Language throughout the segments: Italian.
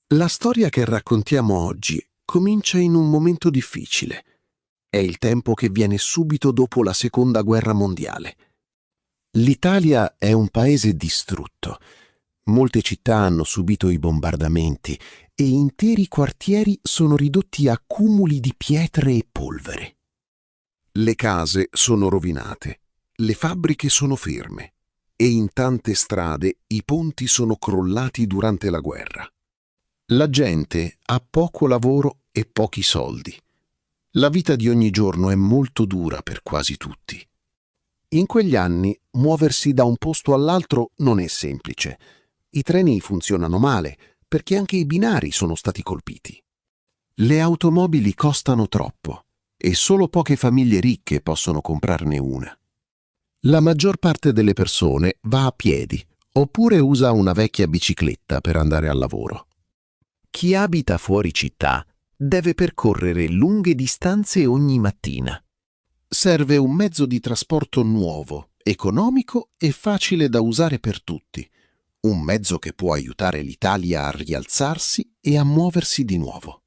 La storia che raccontiamo oggi comincia in un momento difficile. È il tempo che viene subito dopo la Seconda Guerra Mondiale. L'Italia è un paese distrutto. Molte città hanno subito i bombardamenti e interi quartieri sono ridotti a cumuli di pietre e polvere. Le case sono rovinate, le fabbriche sono ferme e in tante strade i ponti sono crollati durante la guerra. La gente ha poco lavoro e pochi soldi. La vita di ogni giorno è molto dura per quasi tutti. In quegli anni muoversi da un posto all'altro non è semplice. I treni funzionano male perché anche i binari sono stati colpiti. Le automobili costano troppo e solo poche famiglie ricche possono comprarne una. La maggior parte delle persone va a piedi oppure usa una vecchia bicicletta per andare al lavoro. Chi abita fuori città deve percorrere lunghe distanze ogni mattina. Serve un mezzo di trasporto nuovo, economico e facile da usare per tutti. Un mezzo che può aiutare l'Italia a rialzarsi e a muoversi di nuovo.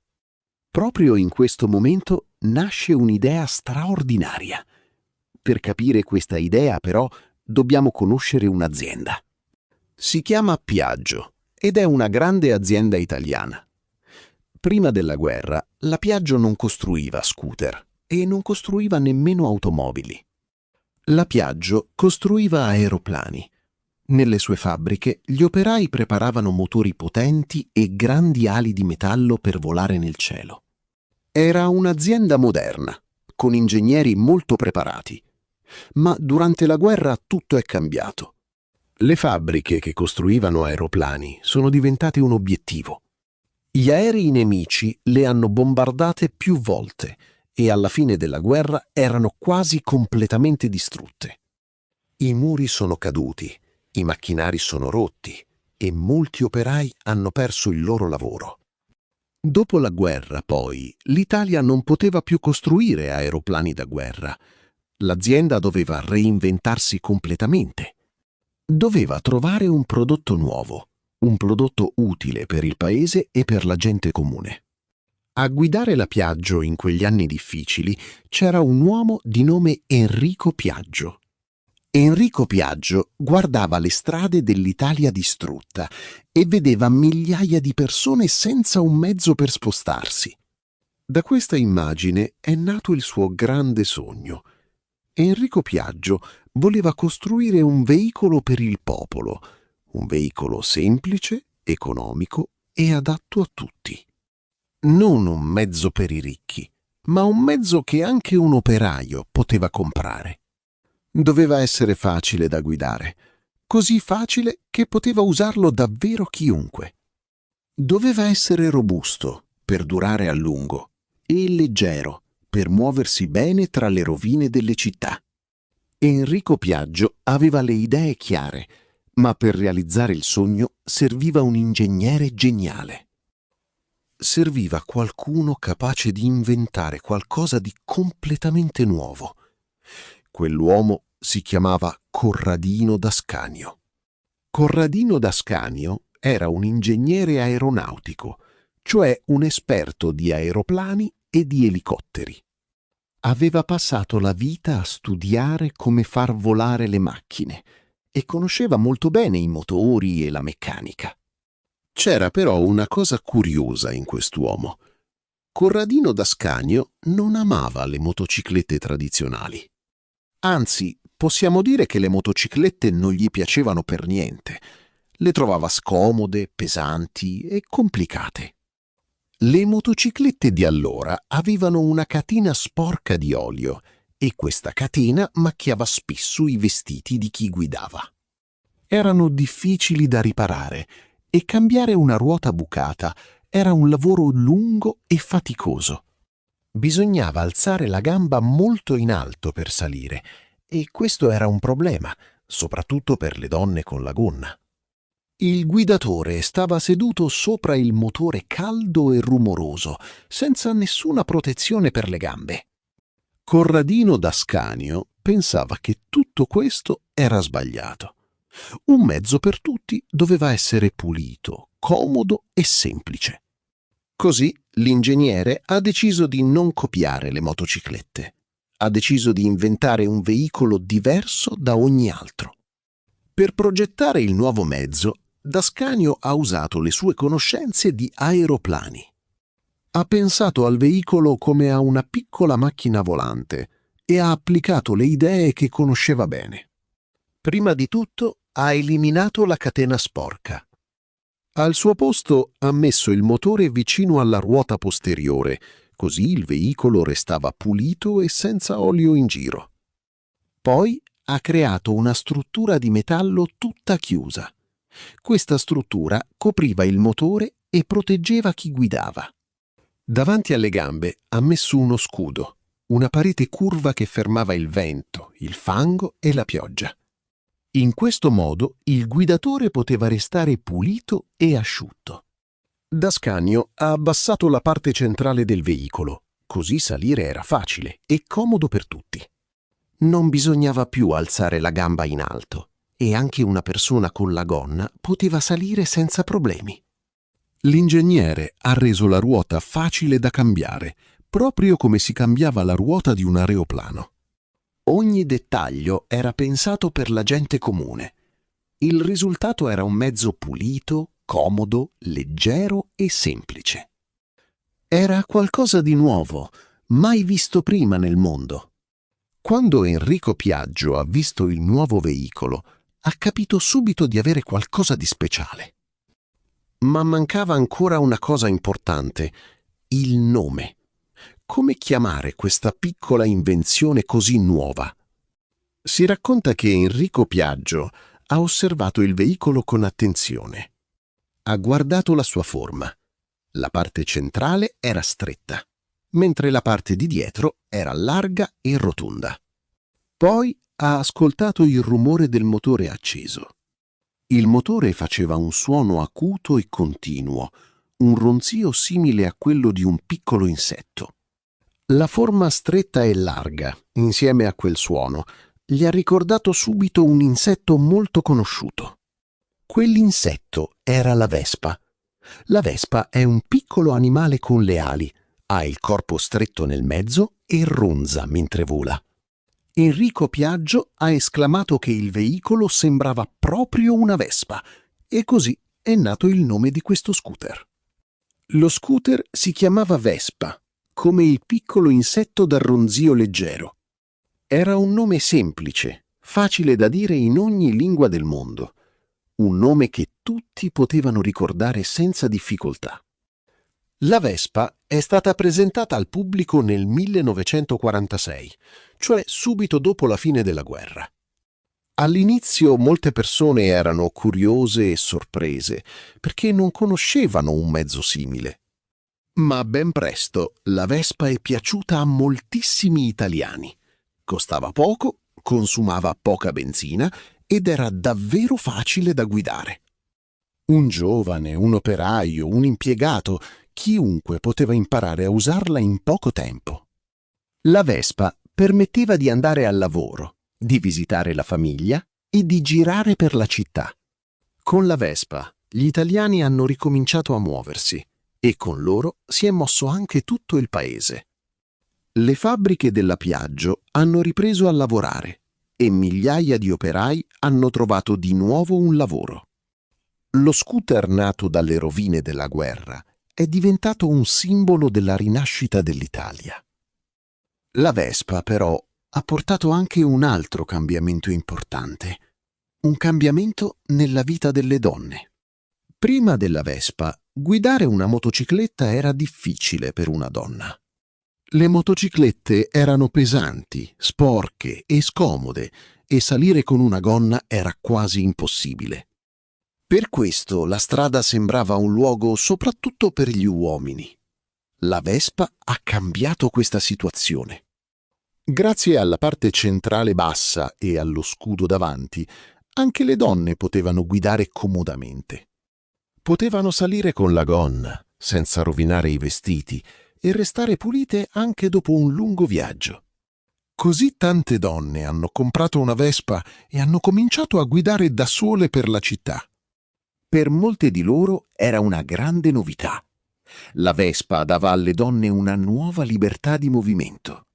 Proprio in questo momento nasce un'idea straordinaria. Per capire questa idea, però, dobbiamo conoscere un'azienda. Si chiama Piaggio ed è una grande azienda italiana. Prima della guerra, la Piaggio non costruiva scooter e non costruiva nemmeno automobili. La Piaggio costruiva aeroplani. Nelle sue fabbriche gli operai preparavano motori potenti e grandi ali di metallo per volare nel cielo. Era un'azienda moderna, con ingegneri molto preparati. Ma durante la guerra tutto è cambiato. Le fabbriche che costruivano aeroplani sono diventate un obiettivo. Gli aerei nemici le hanno bombardate più volte e alla fine della guerra erano quasi completamente distrutte. I muri sono caduti, i macchinari sono rotti e molti operai hanno perso il loro lavoro. Dopo la guerra, poi, l'Italia non poteva più costruire aeroplani da guerra. L'azienda doveva reinventarsi completamente. Doveva trovare un prodotto nuovo, un prodotto utile per il paese e per la gente comune. A guidare la Piaggio in quegli anni difficili c'era un uomo di nome Enrico Piaggio. Enrico Piaggio guardava le strade dell'Italia distrutta e vedeva migliaia di persone senza un mezzo per spostarsi. Da questa immagine è nato il suo grande sogno. Enrico Piaggio voleva costruire un veicolo per il popolo, un veicolo semplice, economico e adatto a tutti. Non un mezzo per i ricchi, ma un mezzo che anche un operaio poteva comprare. Doveva essere facile da guidare, così facile che poteva usarlo davvero chiunque. Doveva essere robusto per durare a lungo e leggero per muoversi bene tra le rovine delle città. Enrico Piaggio aveva le idee chiare, ma per realizzare il sogno serviva un ingegnere geniale. Serviva qualcuno capace di inventare qualcosa di completamente nuovo. Quell'uomo si chiamava Corradino d'Ascanio. Corradino d'Ascanio era un ingegnere aeronautico, cioè un esperto di aeroplani e di elicotteri. Aveva passato la vita a studiare come far volare le macchine e conosceva molto bene i motori e la meccanica. C'era però una cosa curiosa in quest'uomo. Corradino d'Ascanio non amava le motociclette tradizionali. Anzi, possiamo dire che le motociclette non gli piacevano per niente. Le trovava scomode, pesanti e complicate. Le motociclette di allora avevano una catena sporca di olio e questa catena macchiava spesso i vestiti di chi guidava. Erano difficili da riparare e cambiare una ruota bucata era un lavoro lungo e faticoso. Bisognava alzare la gamba molto in alto per salire e questo era un problema, soprattutto per le donne con la gonna. Il guidatore stava seduto sopra il motore caldo e rumoroso, senza nessuna protezione per le gambe. Corradino d'Ascanio pensava che tutto questo era sbagliato. Un mezzo per tutti doveva essere pulito, comodo e semplice. Così l'ingegnere ha deciso di non copiare le motociclette. Ha deciso di inventare un veicolo diverso da ogni altro. Per progettare il nuovo mezzo, Dascanio ha usato le sue conoscenze di aeroplani. Ha pensato al veicolo come a una piccola macchina volante e ha applicato le idee che conosceva bene. Prima di tutto ha eliminato la catena sporca. Al suo posto ha messo il motore vicino alla ruota posteriore, così il veicolo restava pulito e senza olio in giro. Poi ha creato una struttura di metallo tutta chiusa. Questa struttura copriva il motore e proteggeva chi guidava. Davanti alle gambe ha messo uno scudo, una parete curva che fermava il vento, il fango e la pioggia. In questo modo il guidatore poteva restare pulito e asciutto. Dascanio ha abbassato la parte centrale del veicolo, così salire era facile e comodo per tutti. Non bisognava più alzare la gamba in alto e anche una persona con la gonna poteva salire senza problemi. L'ingegnere ha reso la ruota facile da cambiare, proprio come si cambiava la ruota di un aeroplano. Ogni dettaglio era pensato per la gente comune. Il risultato era un mezzo pulito, comodo, leggero e semplice. Era qualcosa di nuovo, mai visto prima nel mondo. Quando Enrico Piaggio ha visto il nuovo veicolo, ha capito subito di avere qualcosa di speciale. Ma mancava ancora una cosa importante: il nome. Come chiamare questa piccola invenzione così nuova? Si racconta che Enrico Piaggio ha osservato il veicolo con attenzione. Ha guardato la sua forma. La parte centrale era stretta, mentre la parte di dietro era larga e rotonda. Poi ha ascoltato il rumore del motore acceso. Il motore faceva un suono acuto e continuo, un ronzio simile a quello di un piccolo insetto. La forma stretta e larga, insieme a quel suono, gli ha ricordato subito un insetto molto conosciuto. Quell'insetto era la vespa. La vespa è un piccolo animale con le ali, ha il corpo stretto nel mezzo e ronza mentre vola. Enrico Piaggio ha esclamato che il veicolo sembrava proprio una vespa e così è nato il nome di questo scooter. Lo scooter si chiamava Vespa, come il piccolo insetto dal ronzio leggero. Era un nome semplice, facile da dire in ogni lingua del mondo. Un nome che tutti potevano ricordare senza difficoltà. La Vespa è stata presentata al pubblico nel 1946, cioè subito dopo la fine della guerra. All'inizio molte persone erano curiose e sorprese perché non conoscevano un mezzo simile. Ma ben presto la Vespa è piaciuta a moltissimi italiani. Costava poco, consumava poca benzina ed era davvero facile da guidare. Un giovane, un operaio, un impiegato, chiunque poteva imparare a usarla in poco tempo. La Vespa permetteva di andare al lavoro, di visitare la famiglia e di girare per la città. Con la Vespa gli italiani hanno ricominciato a muoversi e con loro si è mosso anche tutto il paese. Le fabbriche della Piaggio hanno ripreso a lavorare e migliaia di operai hanno trovato di nuovo un lavoro. Lo scooter nato dalle rovine della guerra è diventato un simbolo della rinascita dell'Italia. La Vespa, però, ha portato anche un altro cambiamento importante, un cambiamento nella vita delle donne. Prima della Vespa, guidare una motocicletta era difficile per una donna. Le motociclette erano pesanti, sporche e scomode e salire con una gonna era quasi impossibile. Per questo la strada sembrava un luogo soprattutto per gli uomini. La Vespa ha cambiato questa situazione. Grazie alla parte centrale bassa e allo scudo davanti, anche le donne potevano guidare comodamente. Potevano salire con la gonna, senza rovinare i vestiti, e restare pulite anche dopo un lungo viaggio. Così tante donne hanno comprato una Vespa e hanno cominciato a guidare da sole per la città. Per molte di loro era una grande novità. La Vespa dava alle donne una nuova libertà di movimento.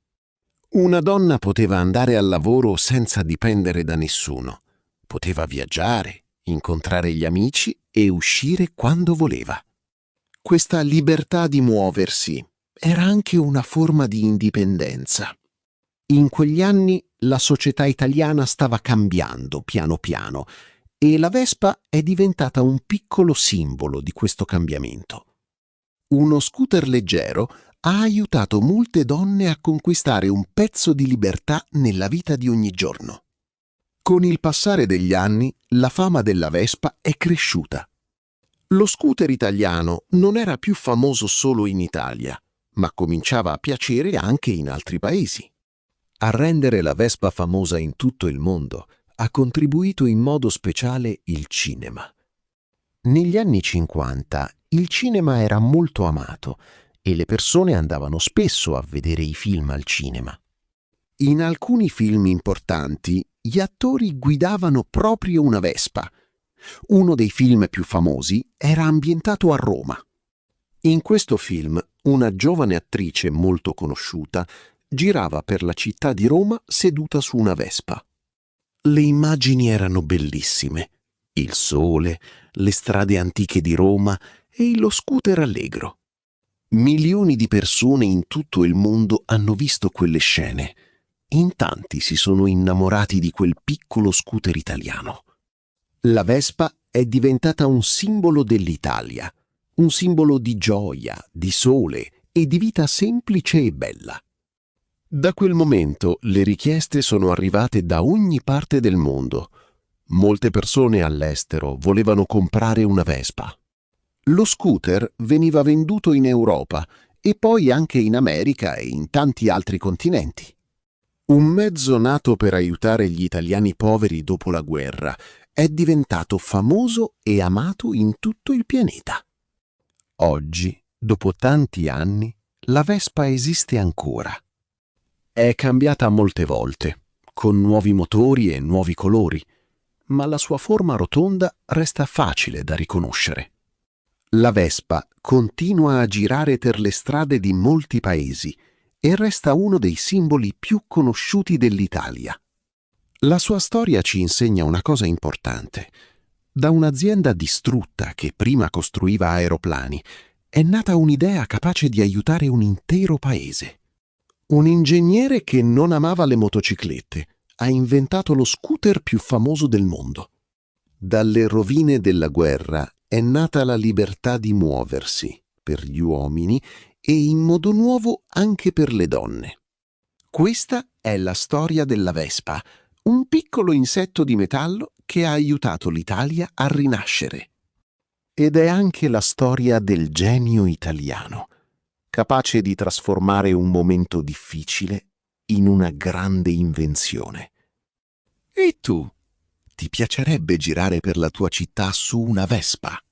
Una donna poteva andare al lavoro senza dipendere da nessuno. Poteva viaggiare, incontrare gli amici e uscire quando voleva. Questa libertà di muoversi era anche una forma di indipendenza. In quegli anni la società italiana stava cambiando piano piano e la Vespa è diventata un piccolo simbolo di questo cambiamento. Uno scooter leggero ha aiutato molte donne a conquistare un pezzo di libertà nella vita di ogni giorno. Con il passare degli anni, la fama della Vespa è cresciuta. Lo scooter italiano non era più famoso solo in Italia, ma cominciava a piacere anche in altri paesi. A rendere la Vespa famosa in tutto il mondo ha contribuito in modo speciale il cinema. Negli anni 50 il cinema era molto amato e le persone andavano spesso a vedere i film al cinema. In alcuni film importanti gli attori guidavano proprio una Vespa. Uno dei film più famosi era ambientato a Roma. In questo film una giovane attrice molto conosciuta girava per la città di Roma seduta su una Vespa. Le immagini erano bellissime. Il sole, le strade antiche di Roma e lo scooter allegro. Milioni di persone in tutto il mondo hanno visto quelle scene. In tanti si sono innamorati di quel piccolo scooter italiano. La Vespa è diventata un simbolo dell'Italia, un simbolo di gioia, di sole e di vita semplice e bella. Da quel momento le richieste sono arrivate da ogni parte del mondo. Molte persone all'estero volevano comprare una Vespa. Lo scooter veniva venduto in Europa e poi anche in America e in tanti altri continenti. Un mezzo nato per aiutare gli italiani poveri dopo la guerra è diventato famoso e amato in tutto il pianeta. Oggi, dopo tanti anni, la Vespa esiste ancora. È cambiata molte volte, con nuovi motori e nuovi colori, ma la sua forma rotonda resta facile da riconoscere. La Vespa continua a girare per le strade di molti paesi e resta uno dei simboli più conosciuti dell'Italia. La sua storia ci insegna una cosa importante. Da un'azienda distrutta che prima costruiva aeroplani è nata un'idea capace di aiutare un intero paese. Un ingegnere che non amava le motociclette ha inventato lo scooter più famoso del mondo. Dalle rovine della guerra è nata la libertà di muoversi per gli uomini e in modo nuovo anche per le donne. Questa è la storia della Vespa, un piccolo insetto di metallo che ha aiutato l'Italia a rinascere. Ed è anche la storia del genio italiano, capace di trasformare un momento difficile in una grande invenzione. E tu? Ti piacerebbe girare per la tua città su una Vespa?